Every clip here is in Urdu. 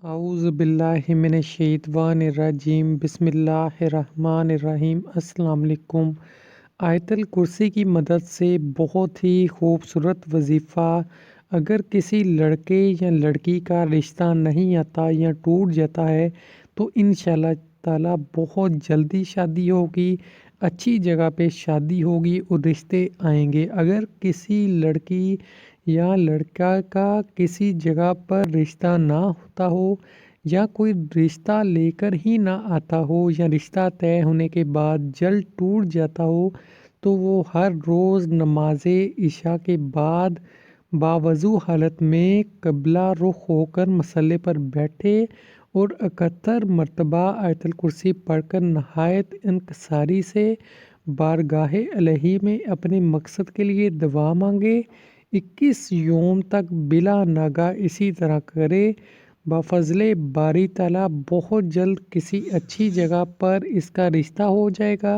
اعوذ باللہ من الشیطان الرجیم بسم اللہ الرحمن الرحیم۔ السلام علیکم۔ آیت الکرسی کی مدد سے بہت ہی خوبصورت وظیفہ۔ اگر کسی لڑکے یا لڑکی کا رشتہ نہیں آتا یا ٹوٹ جاتا ہے تو انشاءاللہ تعالیٰ بہت جلدی شادی ہوگی، اچھی جگہ پہ شادی ہوگی اور رشتے آئیں گے۔ اگر کسی لڑکی یا لڑکا کا کسی جگہ پر رشتہ نہ ہوتا ہو یا کوئی رشتہ لے کر ہی نہ آتا ہو یا رشتہ طے ہونے کے بعد جلد ٹوٹ جاتا ہو تو وہ ہر روز نماز عشاء کے بعد باوضو حالت میں قبلہ رخ ہو کر مصلی پر بیٹھے اور 71 مرتبہ آیت الکرسی پڑھ کر نہایت انکساری سے بارگاہ الہی میں اپنے مقصد کے لیے دعا مانگے۔ 21 یوم تک بلا ناغہ اسی طرح کرے۔ بفضل باری تعالیٰ بہت جلد کسی اچھی جگہ پر اس کا رشتہ ہو جائے گا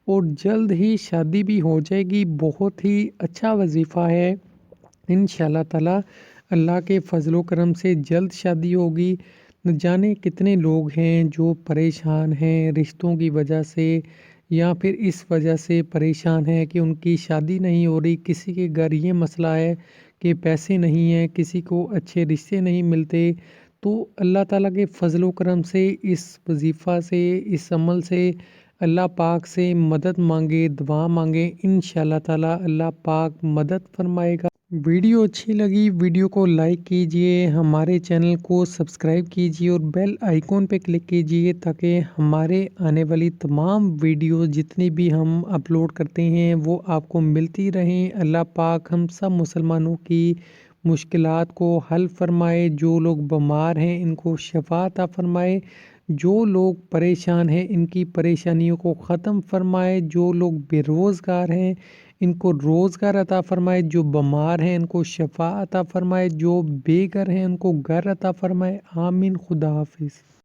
اور جلد ہی شادی بھی ہو جائے گی۔ بہت ہی اچھا وظیفہ ہے۔ انشاءاللہ تعالیٰ اللہ کے فضل و کرم سے جلد شادی ہوگی۔ نہ جانے کتنے لوگ ہیں جو پریشان ہیں رشتوں کی وجہ سے یا پھر اس وجہ سے پریشان ہیں کہ ان کی شادی نہیں ہو رہی۔ کسی کے گھر یہ مسئلہ ہے کہ پیسے نہیں ہیں، کسی کو اچھے رشتے نہیں ملتے، تو اللہ تعالیٰ کے فضل و کرم سے اس وظیفہ سے، اس عمل سے اللہ پاک سے مدد مانگے، دعا مانگے، انشاءاللہ تعالیٰ اللہ پاک مدد فرمائے گا۔ ویڈیو اچھی لگی ویڈیو کو لائک کیجئے، ہمارے چینل کو سبسکرائب کیجئے اور بیل آئیکن پہ کلک کیجئے تاکہ ہمارے آنے والی تمام ویڈیو جتنی بھی ہم اپلوڈ کرتے ہیں وہ آپ کو ملتی رہیں۔ اللہ پاک ہم سب مسلمانوں کی مشکلات کو حل فرمائے۔ جو لوگ بیمار ہیں ان کو شفا عطا فرمائے، جو لوگ پریشان ہیں ان کی پریشانیوں کو ختم فرمائے، جو لوگ بے روزگار ہیں ان کو روزگار عطا فرمائے، جو بیمار ہیں ان کو شفا عطا فرمائے، جو بے گھر ہیں ان کو گھر عطا فرمائے۔ آمین۔ خدا حافظ۔